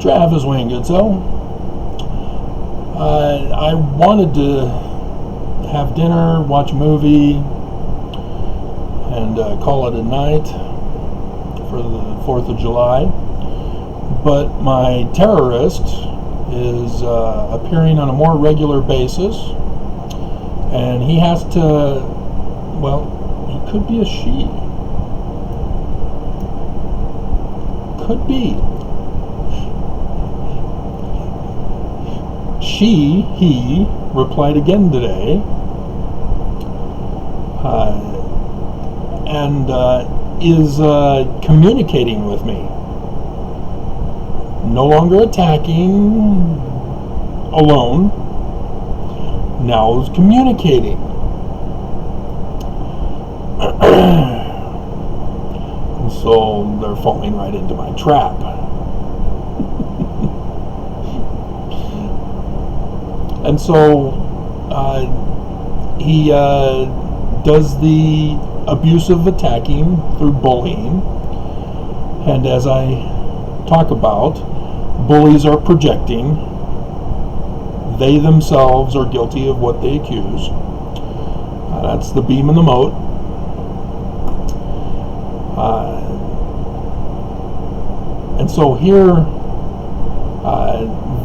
Travis Wayne Goodso. I wanted to have dinner, watch a movie, and call it a night for the 4th of July. But my terrorist is appearing on a more regular basis, and he has to, well, he could be a she. Could be. He replied again today, and is communicating with me. No longer attacking alone, now is communicating. And so they're falling right into my trap. And so he does the abusive attacking through bullying. And as I talk about, bullies are projecting. They themselves are guilty of what they accuse. That's the beam in the moat. And so here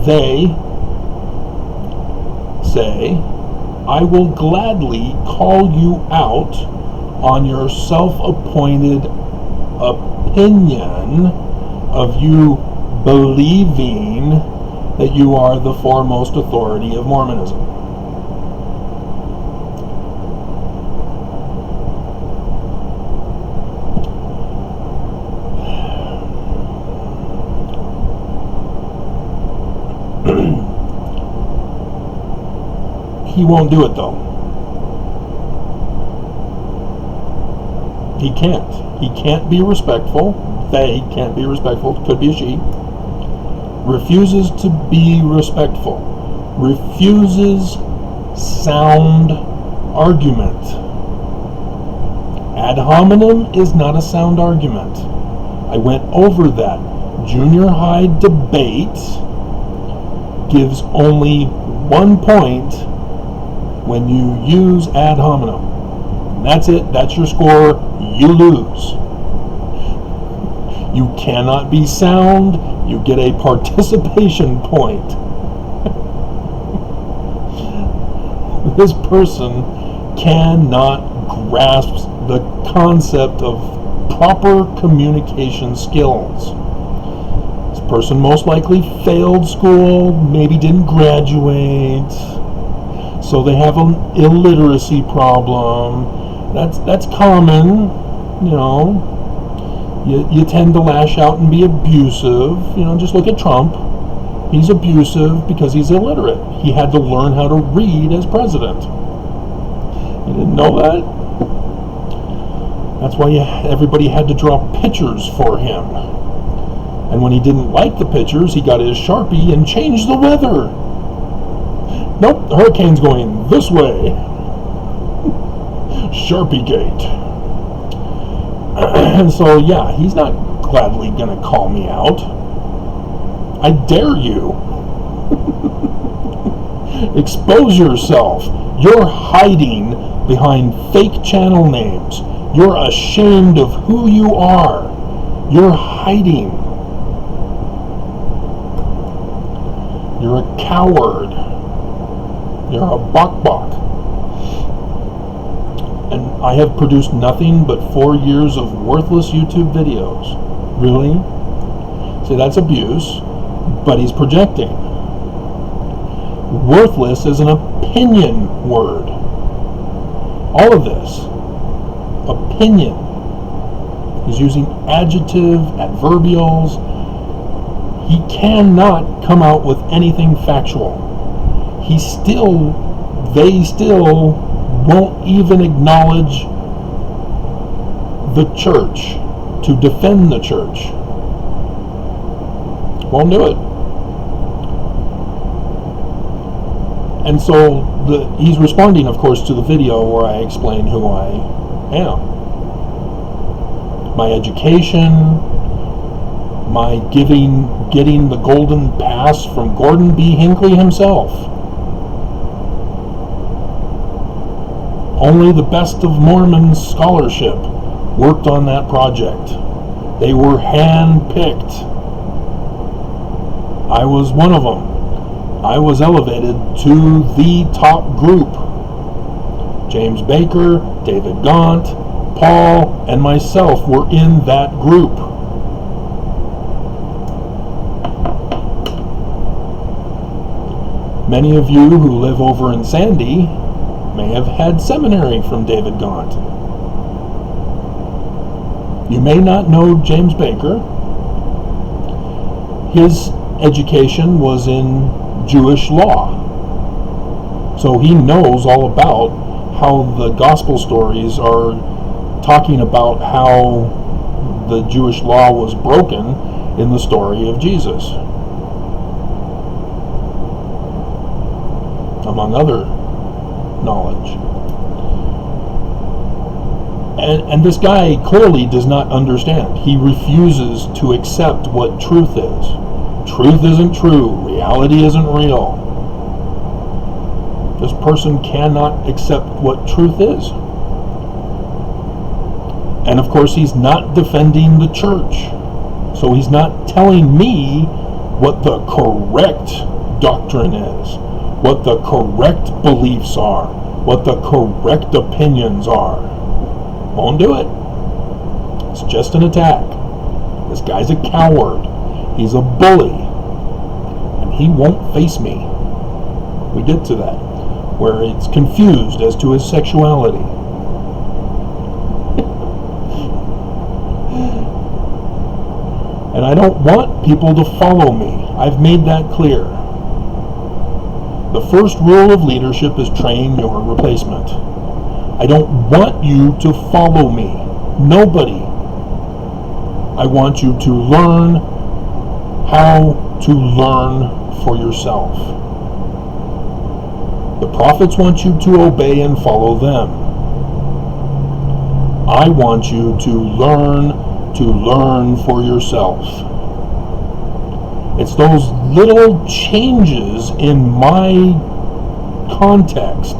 they say, I will gladly call you out on your self-appointed opinion of you believing that you are the foremost authority of Mormonism. He won't do it though. He can't. He can't be respectful. They can't be respectful. Could be a she. Refuses to be respectful. Refuses sound argument. Ad hominem is not a sound argument. I went over that. Junior high debate gives only 1 point when you use ad hominem. That's it. That's your score. You lose. You cannot be sound. You get a participation point. This person cannot grasp the concept of proper communication skills. This person most likely failed school, maybe didn't graduate, so they have an illiteracy problem. That's common, you know. You tend to lash out and be abusive. You know, just look at Trump. He's abusive because he's illiterate. He had to learn how to read as president. You didn't know that? That's why everybody had to draw pictures for him. And when he didn't like the pictures, he got his Sharpie and changed the weather. Nope, the hurricane's going this way. Sharpie gate. And so, yeah, he's not gladly going to call me out. I dare you. Expose yourself. You're hiding behind fake channel names. You're ashamed of who you are. You're hiding. You're a coward. You're a bok-bok. And I have produced nothing but 4 years of worthless YouTube videos. Really? See, that's abuse, but he's projecting. Worthless is an opinion word. All of this. Opinion. He's using adjective, adverbials. He cannot come out with anything factual. They still won't even acknowledge the church to defend the church. Won't do it. And so he's responding, of course, to the video where I explain who I am. My education, my getting the golden pass from Gordon B. Hinckley himself. Only the best of Mormon scholarship worked on that project. They were hand-picked. I was one of them. I was elevated to the top group. James Baker, David Gaunt, Paul, and myself were in that group. Many of you who live over in Sandy may have had seminary from David Gaunt. You may not know James Baker. His education was in Jewish law. So he knows all about how the gospel stories are talking about how the Jewish law was broken in the story of Jesus, among other knowledge. And this guy clearly does not understand. He refuses to accept what truth is. Truth isn't true. Reality isn't real. This person cannot accept what truth is. And of course, he's not defending the church. So he's not telling me what the correct doctrine is, what the correct beliefs are, what the correct opinions are. Won't do it. It's just an attack. This guy's a coward. He's a bully. And he won't face me. We get to that, where it's confused as to his sexuality. And I don't want people to follow me. I've made that clear. The first rule of leadership is train your replacement. I don't want you to follow me. Nobody. I want you to learn how to learn for yourself. The prophets want you to obey and follow them. I want you to learn for yourself. It's those little changes in my context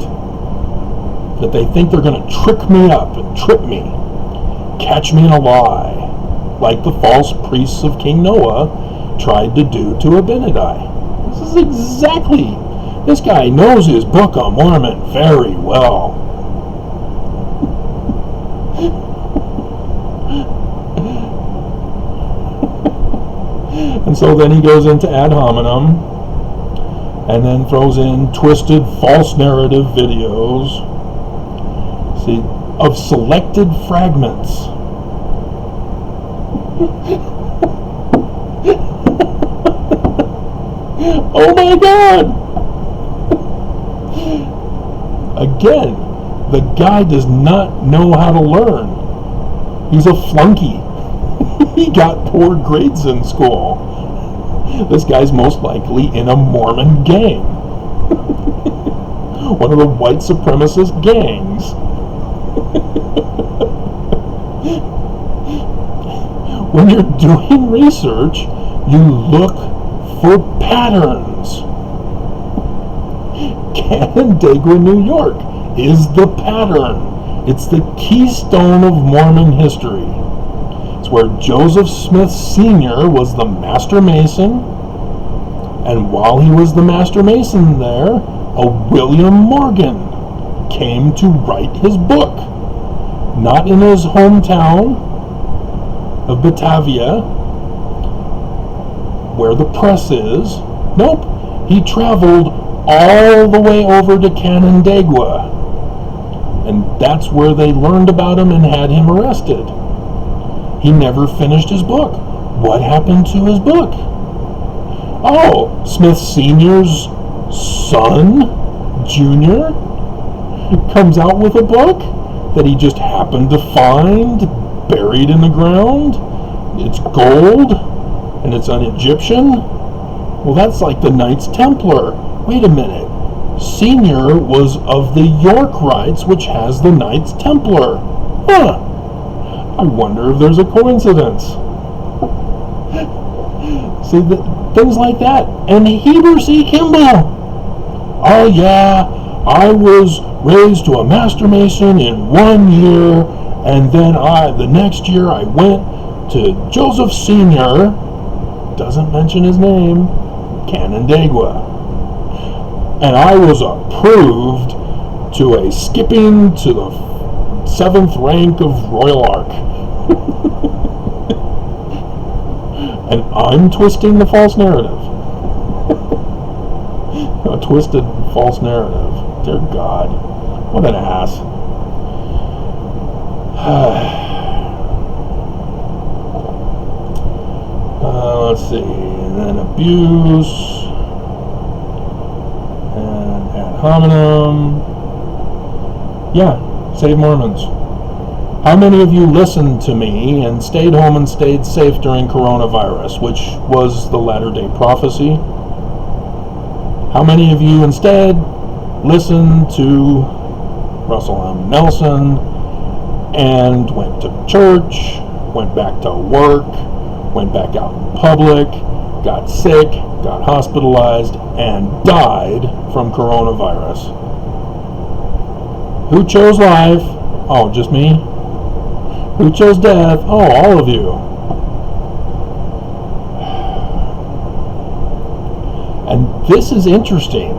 that they think they're going to trick me up and trip me, catch me in a lie, like the false priests of King Noah tried to do to Abinadi. This is exactly, this guy knows his Book of Mormon very well. And so then he goes into ad hominem and then throws in twisted false narrative videos, see, of selected fragments. Oh my God! Again, the guy does not know how to learn. He's a flunky. He got poor grades in school. This guy's most likely in a Mormon gang. One of the white supremacist gangs. When you're doing research, you look for patterns. Canandaigua, New York is the pattern. It's the keystone of Mormon history. It's where Joseph Smith Sr. was the master mason, and while he was the master mason there, a William Morgan came to write his book. Not in his hometown of Batavia, where the press is. Nope, he traveled all the way over to Canandaigua, and that's where they learned about him and had him arrested. He never finished his book. What happened to his book? Oh, Smith Sr.'s son, Jr., comes out with a book that he just happened to find buried in the ground. It's gold, and it's an Egyptian. Well, that's like the Knights Templar. Wait a minute. Senior was of the York Rites, which has the Knights Templar. Huh. I wonder if there's a coincidence. See, things like that. And Heber C. Kimball. Oh yeah, I was raised to a master mason in 1 year, and then the next year I went to Joseph Sr., doesn't mention his name, Canandaigua, and I was approved to a skipping to the 7th rank of Royal Ark. And I'm twisting the false narrative. A twisted false narrative. Dear God, what an ass. Let's see, and then abuse, and ad hominem. Yeah, save Mormons. How many of you listened to me and stayed home and stayed safe during coronavirus, which was the latter-day prophecy? How many of you instead listened to Russell M. Nelson and went to church, went back to work, went back out in public, got sick, got hospitalized, and died from coronavirus? Who chose life? Oh, just me? Who chose death? Oh, all of you. And this is interesting.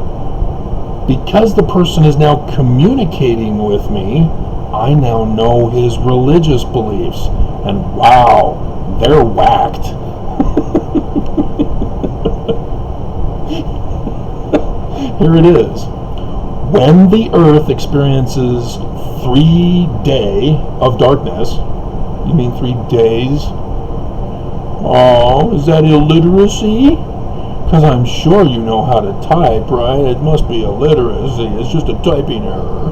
Because the person is now communicating with me, I now know his religious beliefs. And wow, they're whacked. Here it is. When the earth experiences 3 days of darkness, you mean 3 days? Oh, is that illiteracy? Because I'm sure you know how to type, right? It must be illiteracy. It's just a typing error.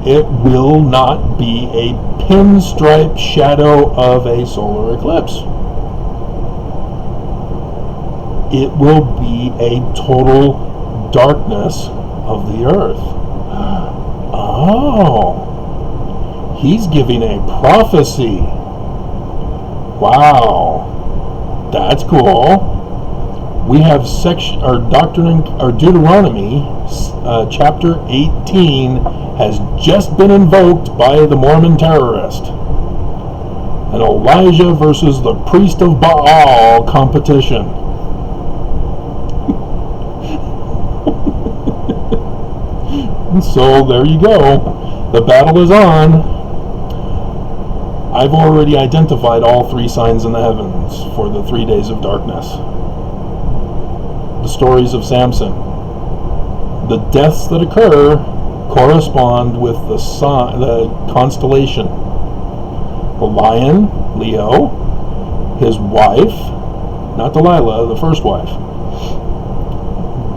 It will not be a pinstripe shadow of a solar eclipse. It will be a total darkness of the earth. Oh, he's giving a prophecy. Wow, that's cool. We have Deuteronomy chapter 18 has just been invoked by the Mormon terrorist. An Elijah versus the priest of Baal competition. And so there you go. The battle is on. I've already identified all 3 signs in the heavens for the 3 days of darkness. The stories of Samson. The deaths that occur correspond with the constellation. The lion, Leo, his wife, not Delilah, the first wife.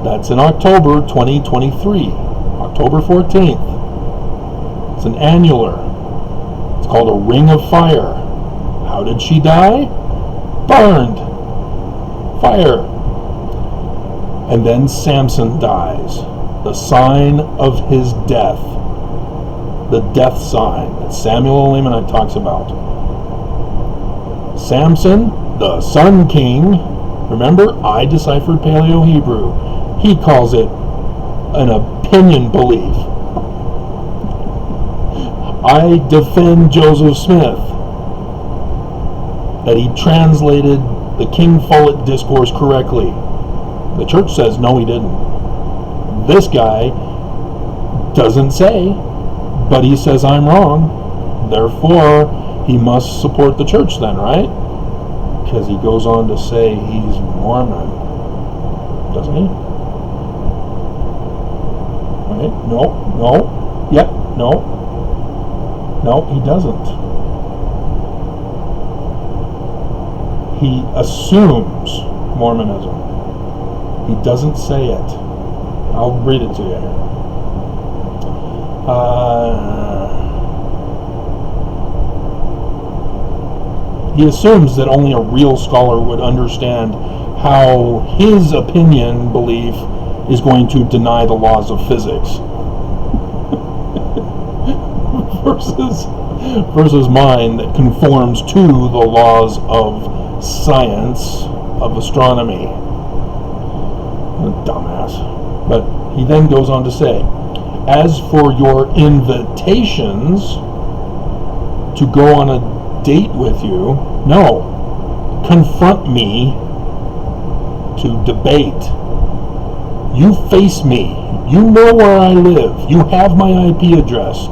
That's in October 2023. October 14th. It's an annular. It's called a ring of fire. How did she die? Burned. Fire. And then Samson dies. The sign of his death. The death sign that Samuel Elamanite talks about. Samson, the Sun King. Remember, I deciphered Paleo-Hebrew. He calls it an opinion belief. I defend Joseph Smith, that he translated the King Follett discourse correctly. The church says no, he didn't. This guy doesn't say, but he says I'm wrong. Therefore, he must support the church then, right? Because he goes on to say he's Mormon, doesn't he? Right? No, he doesn't. He assumes Mormonism. He doesn't say it. I'll read it to you here. He assumes that only a real scholar would understand how his opinion belief is going to deny the laws of physics versus mine that conforms to the laws of science of astronomy. Dumbass. But he then goes on to say, as for your invitations to go on a date with you, no. Confront me to debate. You face me. You know where I live. You have my IP address.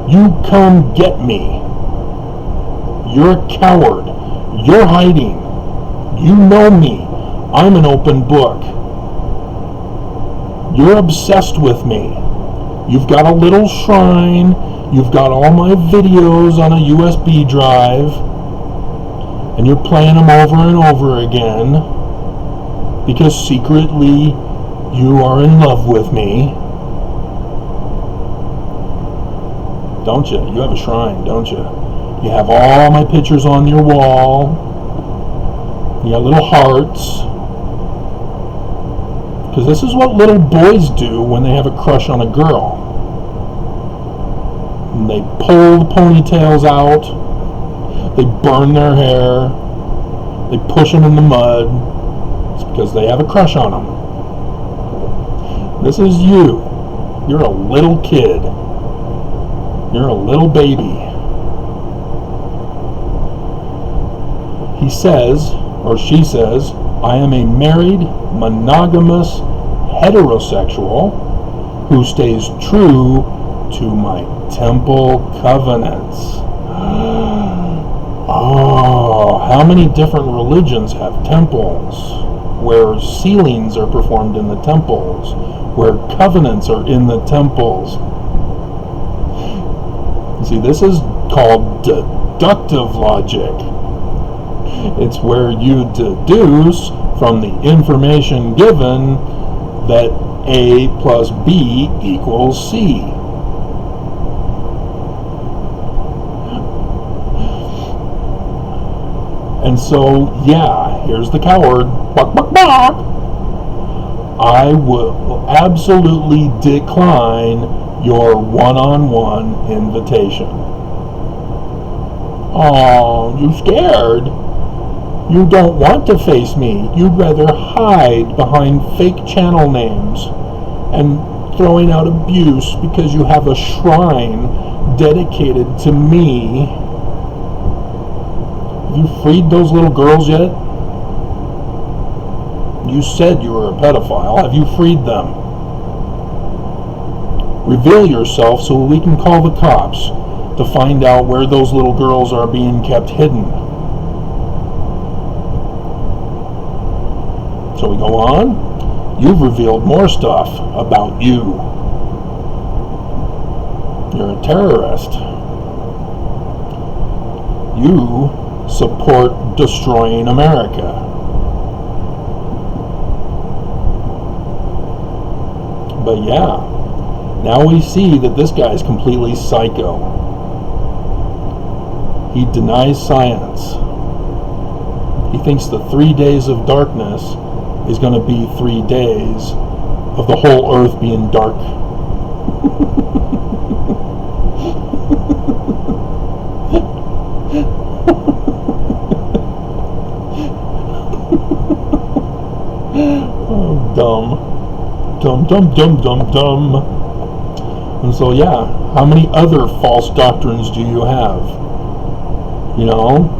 You come get me. You're a coward. You're hiding. You know me. I'm an open book. You're obsessed with me. You've got a little shrine. You've got all my videos on a USB drive. And you're playing them over and over again. Because secretly you are in love with me. Don't you? You have a shrine, don't you? You have all my pictures on your wall. You got little hearts. Because this is what little boys do when they have a crush on a girl. And they pull the ponytails out. They burn their hair. They push them in the mud. It's because they have a crush on them. This is you. You're a little kid. You're a little baby. He says, or she says, I am a married, monogamous, heterosexual who stays true to my temple covenants. Oh, how many different religions have temples where sealings are performed in the temples, where covenants are in the temples? See, this is called deductive logic. It's where you deduce from the information given that A plus B equals C. And so, yeah, here's the coward. Bark, bark, bark. I will absolutely decline your one-on-one invitation. Oh, you scared? You don't want to face me. You'd rather hide behind fake channel names and throwing out abuse because you have a shrine dedicated to me. Have you freed those little girls yet? You said you were a pedophile. Have you freed them? Reveal yourself so we can call the cops to find out where those little girls are being kept hidden. So we go on. You've revealed more stuff about you. You're a terrorist. You support destroying America. But yeah, now we see that this guy's completely psycho. He denies science. He thinks the 3 days of darkness is going to be 3 days of the whole earth being dark. Oh, dumb. Dumb, dumb, dumb, dumb, dumb. And so, yeah, how many other false doctrines do you have? You know,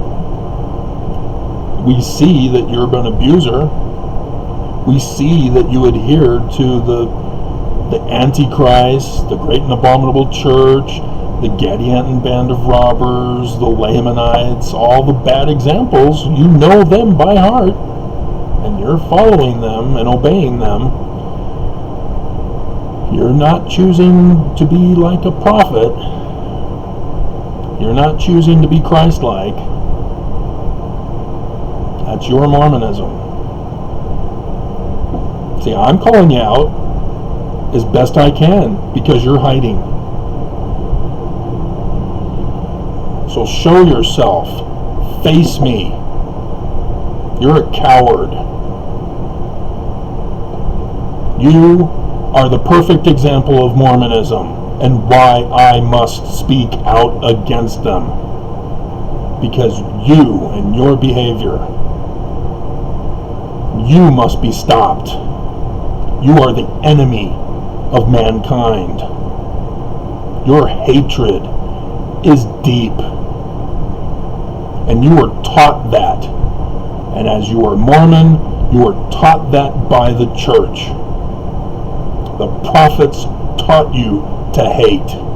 we see that you're an abuser. We see that you adhere to the Antichrist, the Great and Abominable Church, the Gadianton Band of Robbers, the Lamanites, all the bad examples. You know them by heart, and you're following them and obeying them. You're not choosing to be like a prophet. You're not choosing to be Christ-like. That's your Mormonism. See, I'm calling you out as best I can because you're hiding. So show yourself. Face me. You're a coward. You are the perfect example of Mormonism and why I must speak out against them. Because you and your behavior You must be stopped. You are the enemy of mankind. Your hatred is deep. And you are taught that. And as you are Mormon, you are taught that by the church. The prophets taught you to hate.